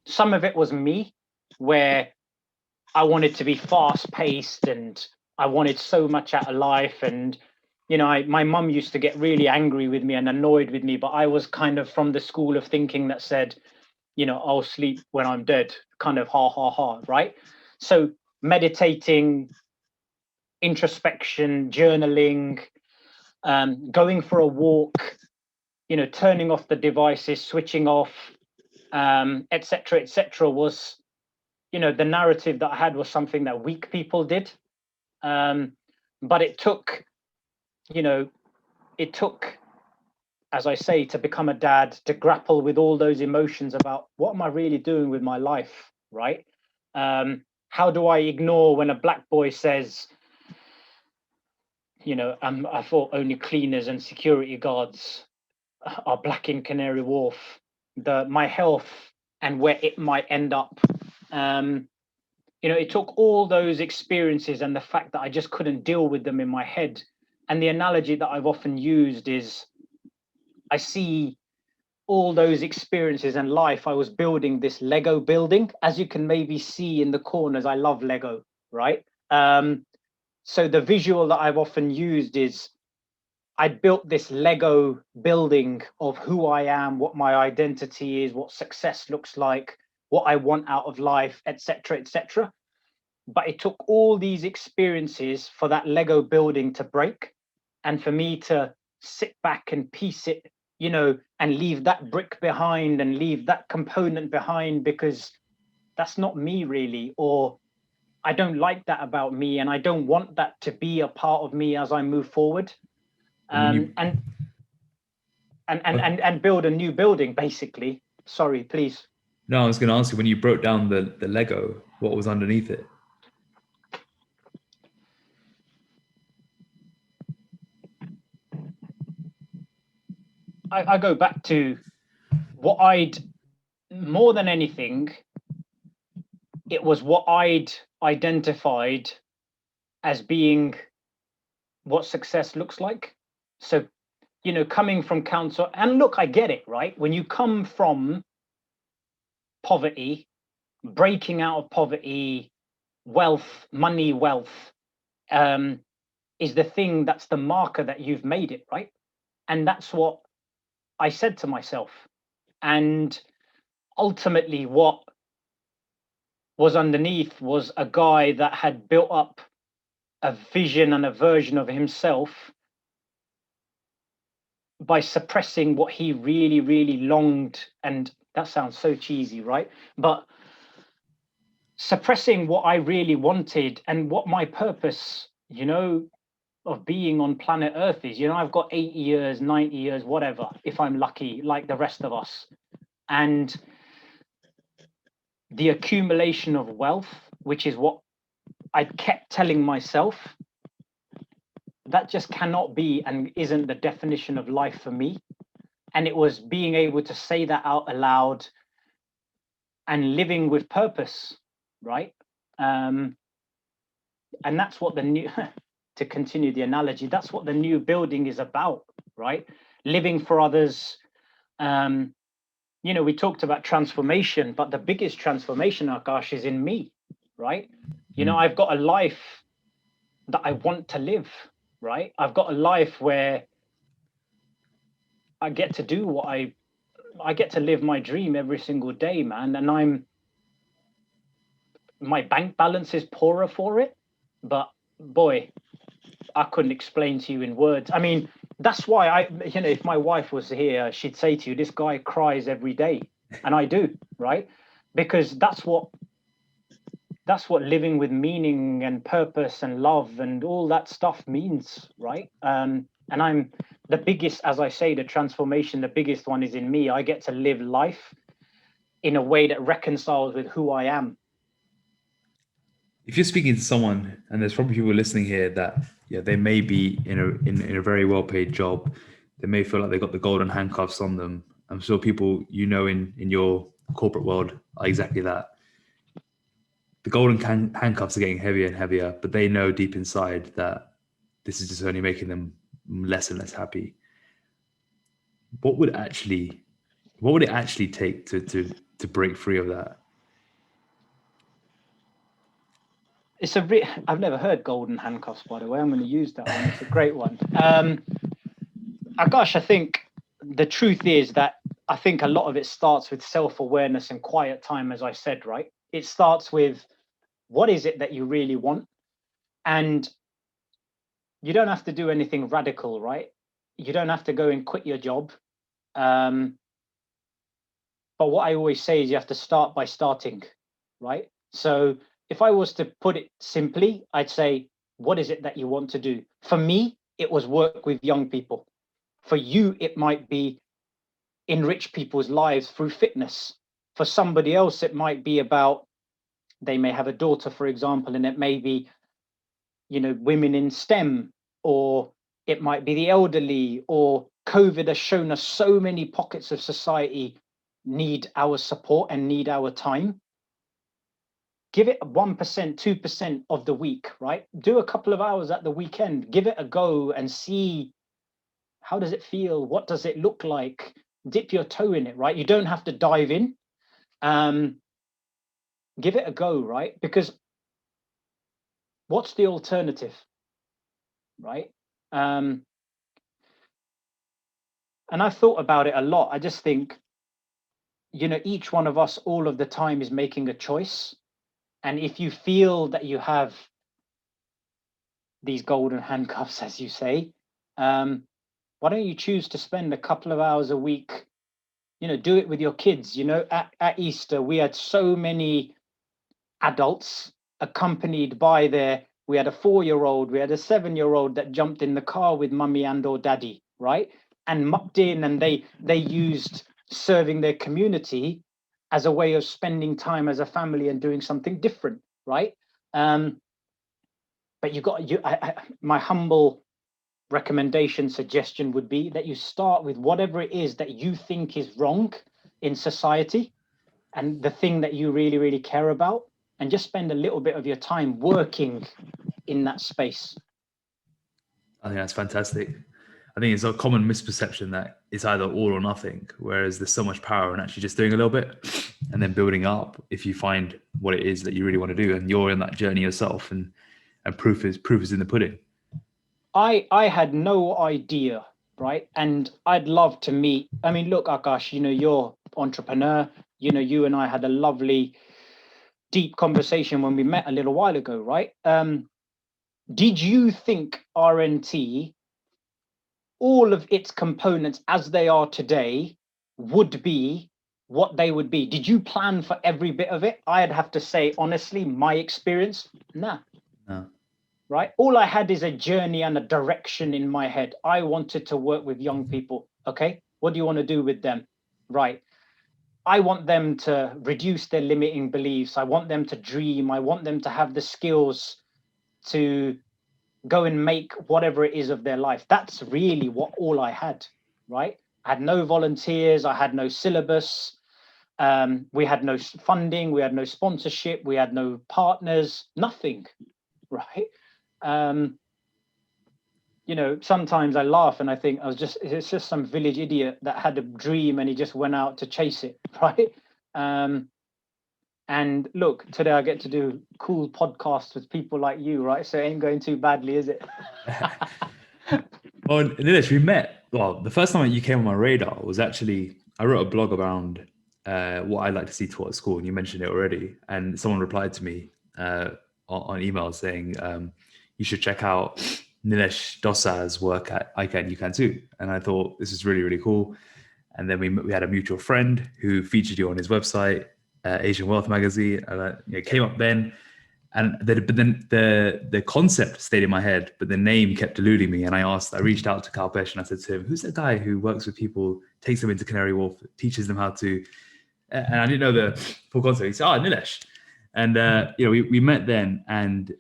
Some of it was me, where I wanted to be fast paced and I wanted so much out of life. And, my mum used to get really angry with me and annoyed with me, but I was kind of from the school of thinking that said, I'll sleep when I'm dead, kind of ha, right? So meditating, introspection, journaling, going for a walk, turning off the devices, switching off, etc., was, the narrative that I had was something that weak people did. But it took, as I say, to become a dad, to grapple with all those emotions about what am I really doing with my life, right? How do I ignore when a black boy says, I thought only cleaners and security guards are black in Canary Wharf, my health and where it might end up. It took all those experiences and the fact that I just couldn't deal with them in my head. And the analogy that I've often used is, I see all those experiences in life. I was building this Lego building, as you can maybe see in the corners. I love Lego, right? So the visual that I've often used is, I built this Lego building of who I am, what my identity is, what success looks like, what I want out of life, etc., etc. But it took all these experiences for that Lego building to break, and for me to sit back and piece it, and leave that brick behind and leave that component behind, because that's not me really, or I don't like that about me, and I don't want that to be a part of me as I move forward. And build a new building, basically. Sorry, please. No, I was going to ask you, when you broke down the Lego, what was underneath it? I go back to what more than anything, it was what I'd identified as being what success looks like. So, coming from council, and look, I get it, right? When you come from poverty, breaking out of poverty, wealth, money, wealth, is the thing that's the marker that you've made it, right? And that's what I said to myself. And ultimately, what was underneath was a guy that had built up a vision and a version of himself by suppressing what he really, really longed. And that sounds so cheesy, right? But suppressing what I really wanted and what my purpose, of being on planet Earth is. I've got 80 years, 90 years, whatever, if I'm lucky, like the rest of us. And the accumulation of wealth, which is what I kept telling myself, that just cannot be and isn't the definition of life for me. And it was being able to say that out aloud and living with purpose, right? And that's what the new, to continue the analogy, that's what the new building is about, right? Living for others. We talked about transformation, but the biggest transformation, Akash, is in me, right? I've got a life that I want to live, right? I've got a life where I get to do what I get to live my dream every single day, man. And my bank balance is poorer for it, but boy, I couldn't explain to you in words. I mean, that's why if my wife was here, she'd say to you, this guy cries every day. And I do, right? Because that's what living with meaning and purpose and love and all that stuff means, right? And I'm the biggest, as I say, the transformation, the biggest one is in me. I get to live life in a way that reconciles with who I am. If you're speaking to someone, and there's probably people listening here that, they may be in a very well-paid job, they may feel like they've got the golden handcuffs on them. I'm sure people in your corporate world are exactly that. The golden handcuffs are getting heavier and heavier, but they know deep inside that this is just only making them less and less happy. What would it actually take to break free of that? I've never heard golden handcuffs, by the way. I'm going to use that one. It's a great one. Gosh, I think the truth is that I think a lot of it starts with self-awareness and quiet time, as I said, right? It starts with, what is it that you really want? And you don't have to do anything radical, right? You don't have to go and quit your job. But what I always say is you have to start by starting, right? So if I was to put it simply, I'd say, what is it that you want to do? For me, it was work with young people. For you, it might be enrich people's lives through fitness. For somebody else, it might be about, they may have a daughter, for example, and it may be, women in STEM, or it might be the elderly, or COVID has shown us so many pockets of society need our support and need our time. Give it 1%, 2% of the week, right? Do a couple of hours at the weekend, give it a go and see, how does it feel? What does it look like? Dip your toe in it, right? You don't have to dive in. Give it a go, right? Because what's the alternative, right? And I've thought about it a lot. I just think, each one of us all of the time is making a choice. And if you feel that you have these golden handcuffs, as you say, why don't you choose to spend a couple of hours a week, do it with your kids. At Easter, we had so many adults accompanied by we had a 4-year-old, we had a 7-year-old that jumped in the car with mummy and or daddy, right? And mucked in, and they used serving their community as a way of spending time as a family and doing something different, right? But my humble suggestion would be that you start with whatever it is that you think is wrong in society and the thing that you really, really care about, and just spend a little bit of your time working in that space. I think that's fantastic. I think it's a common misperception that it's either all or nothing, whereas there's so much power in actually just doing a little bit and then building up if you find what it is that you really want to do, and you're in that journey yourself, and proof is in the pudding. I had no idea, right? And I'd love to meet. I mean, look, Akash, you're entrepreneur. You and I had a lovely, deep conversation when we met a little while ago, right? Did you think RNT, all of its components as they are today, would be what they would be? Did you plan for every bit of it? I'd have to say, honestly, my experience, nah. No. Right? All I had is a journey and a direction in my head. I wanted to work with young people. Okay, what do you want to do with them? Right. I want them to reduce their limiting beliefs. I want them to dream. I want them to have the skills to go and make whatever it is of their life. That's really what all I had, right? I had no volunteers. I had no syllabus. We had no funding. We had no sponsorship. We had no partners, nothing, right? Sometimes I laugh and I think it's just some village idiot that had a dream and he just went out to chase it, right? And look, today I get to do cool podcasts with people like you, right? So it ain't going too badly, is it? Well, Nilesh, we met. Well, the first time you came on my radar was actually, I wrote a blog around what I'd like to see taught at school, and you mentioned it already. And someone replied to me on email saying, you should check out Nilesh Dosa's work at icanyoucantoo. And I thought this is really, really cool. And then we had a mutual friend who featured you on his website, Asian Wealth Magazine, and it came up then. And but then the concept stayed in my head, but the name kept eluding me. And I reached out to Kalpesh and I said to him, who's that guy who works with people, takes them into Canary Wharf, teaches them how to, and I didn't know the full concept. He said, Nilesh. And, we met then. And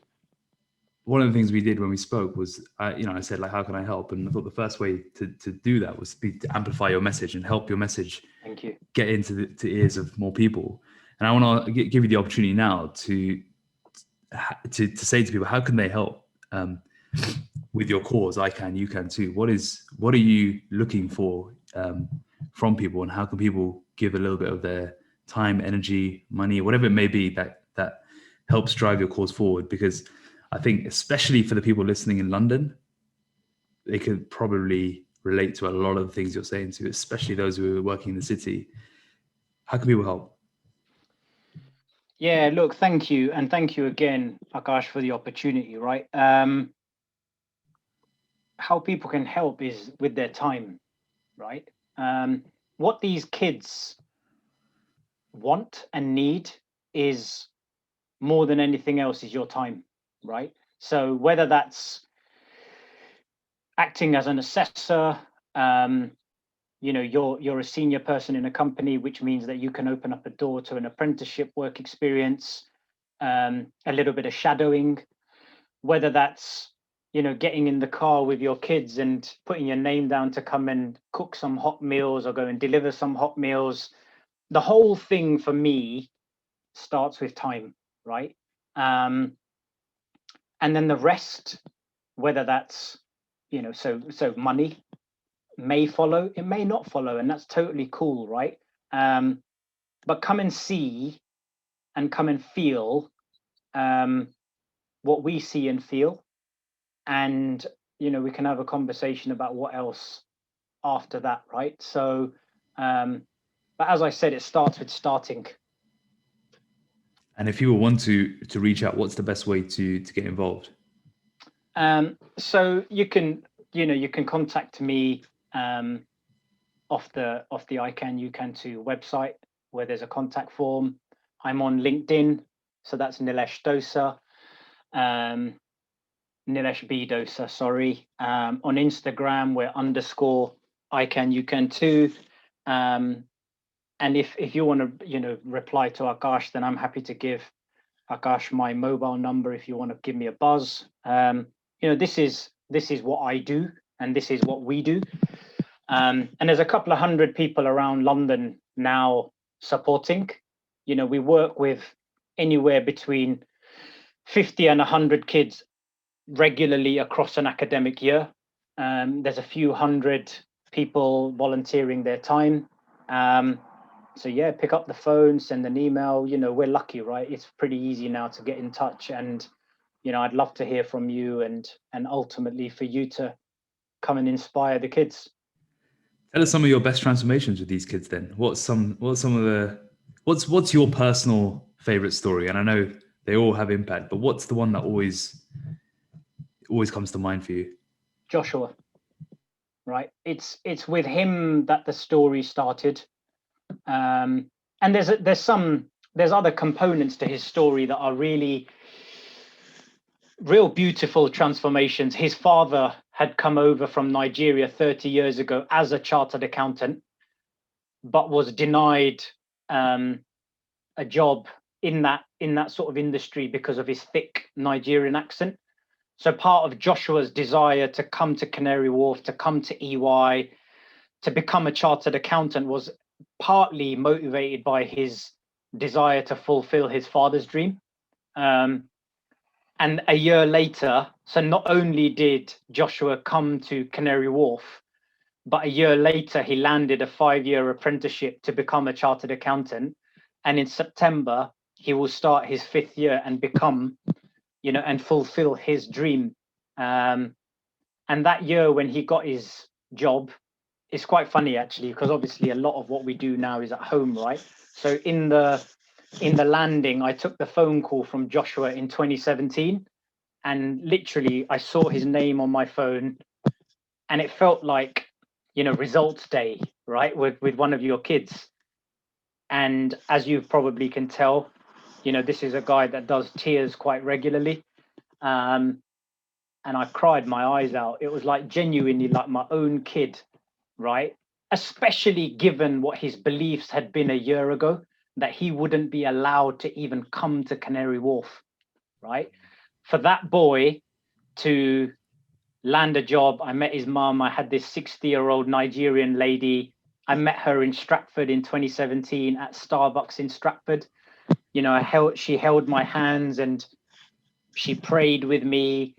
one of the things we did when we spoke was, I said, like, how can I help? And I thought the first way to do that was to amplify your message and help your message Thank you. Get into the ears of more people. And I want to give you the opportunity now to say to people, how can they help with your cause? I can, you can too. What are you looking for from people, and how can people give a little bit of their time, energy, money, whatever it may be that helps drive your cause forward? Because I think, especially for the people listening in London, they could probably relate to a lot of the things you're saying to, especially those who are working in the city. How can people help? Yeah, look, thank you. And thank you again, Akash, for the opportunity, right? How people can help is with their time, right? What these kids want and need is, more than anything else, is your time, right? So whether that's acting as an assessor, you're a senior person in a company, which means that you can open up a door to an apprenticeship work experience, a little bit of shadowing, whether that's, getting in the car with your kids and putting your name down to come and cook some hot meals or go and deliver some hot meals. The whole thing for me starts with time, right? And then the rest, whether that's, so money may follow, it may not follow, and that's totally cool, right? But come and see and come and feel what we see and feel, and we can have a conversation about what else after that, right? So but as I said, it starts with starting. And if people want to reach out, what's the best way to get involved? So you can contact me off the icanyoucantoo website, where there's a contact form. I'm on LinkedIn, so that's Nilesh Dosa, Nilesh B Dosa, sorry. On Instagram, we're _icanyoucantoo. And if you want to reply to Akash, then I'm happy to give Akash my mobile number if you want to give me a buzz. This is what I do, and this is what we do. And there's a couple of hundred people around London now supporting. We work with anywhere between 50 and 100 kids regularly across an academic year. There's a few hundred people volunteering their time. So yeah, pick up the phone, send an email. We're lucky, right? It's pretty easy now to get in touch, and I'd love to hear from you, and ultimately for you to come and inspire the kids. Tell us some of your best transformations with these kids then. What's your personal favorite story? And I know they all have impact, but what's the one that always comes to mind for you? Joshua, right? It's with him that the story started. And there's other components to his story that are really real beautiful transformations. His father had come over from Nigeria 30 years ago as a chartered accountant, but was denied a job in that sort of industry because of his thick Nigerian accent. So part of Joshua's desire to come to Canary Wharf, to come to EY, to become a chartered accountant was partly motivated by his desire to fulfill his father's dream. And a year later, so not only did Joshua come to Canary Wharf, but a year later, he landed a 5-year apprenticeship to become a chartered accountant. And in September, he will start his 5th year and become, and fulfill his dream. And that year when he got his job, it's quite funny actually, because obviously a lot of what we do now is at home, right? So in the landing, I took the phone call from Joshua in 2017, and literally I saw his name on my phone, and it felt like, results day, right? With one of your kids. And as you probably can tell, this is a guy that does tears quite regularly. And I cried my eyes out. It was like genuinely like my own kid, right? Especially given what his beliefs had been a year ago, that he wouldn't be allowed to even come to Canary Wharf, right? For that boy to land a job, I met his mum. I had this 60-year-old Nigerian lady. I met her in Stratford in 2017 at Starbucks in Stratford. She held my hands and she prayed with me.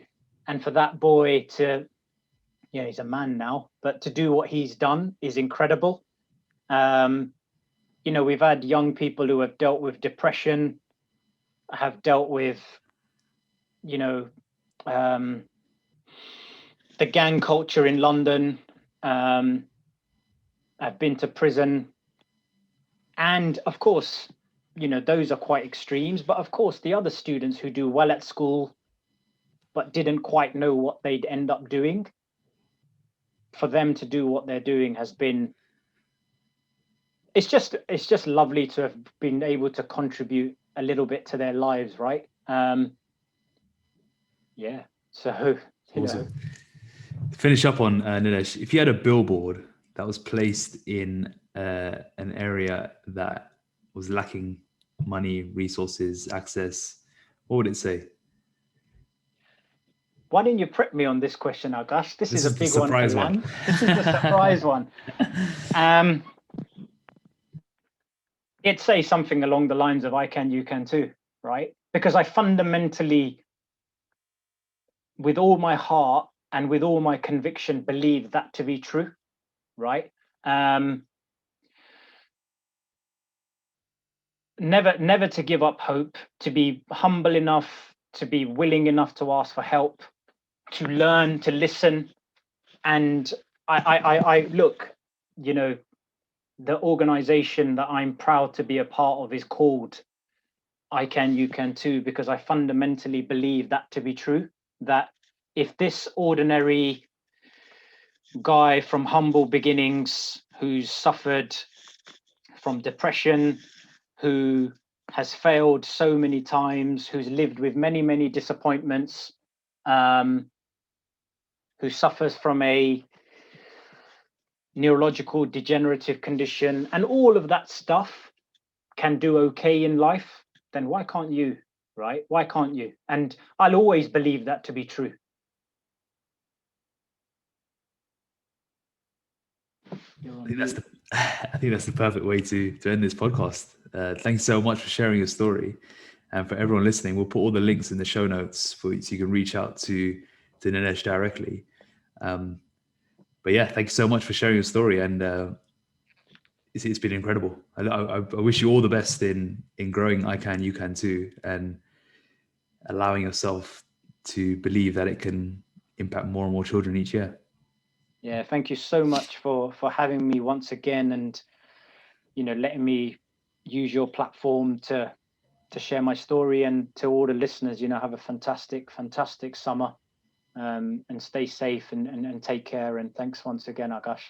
And for that boy to, he's a man now, but to do what he's done is incredible. We've had young people who have dealt with depression, have dealt with, the gang culture in London. I've been to prison. And of course, those are quite extremes. But of course, the other students who do well at school, but didn't quite know what they'd end up doing, for them to do what they're doing has been, it's just lovely to have been able to contribute a little bit to their lives, right? Yeah. So, Awesome. To finish up on Nilesh, if you had a billboard that was placed in an area that was lacking money, resources, access, what would it say? Why didn't you prep me on this question, Akash? This is a big one. One. This is the surprise one. It'd say something along the lines of "I can, you can too," right? Because I fundamentally, with all my heart and with all my conviction, believe that to be true, right? Never to give up hope, to be humble enough, to be willing enough to ask for help, to learn, to listen. And I look, the organization that I'm proud to be a part of is called I Can, You Can Too, because I fundamentally believe that to be true, that if this ordinary guy from humble beginnings who's suffered from depression, who has failed so many times, who's lived with many, many disappointments, who suffers from a neurological degenerative condition, and all of that stuff can do okay in life, then why can't you, right? Why can't you? And I'll always believe that to be true. I think that's the perfect way to end this podcast. Thanks so much for sharing your story, and for everyone listening, we'll put all the links in the show notes so you can reach out to Nilesh directly. but yeah, thank you so much for sharing your story, and it's been incredible. I wish you all the best in growing I Can You Can Too, and allowing yourself to believe that it can impact more and more children each year. Yeah, thank you so much for having me once again, and letting me use your platform to share my story. And to all the listeners, have a fantastic summer, and stay safe and take care. And thanks once again, Akash.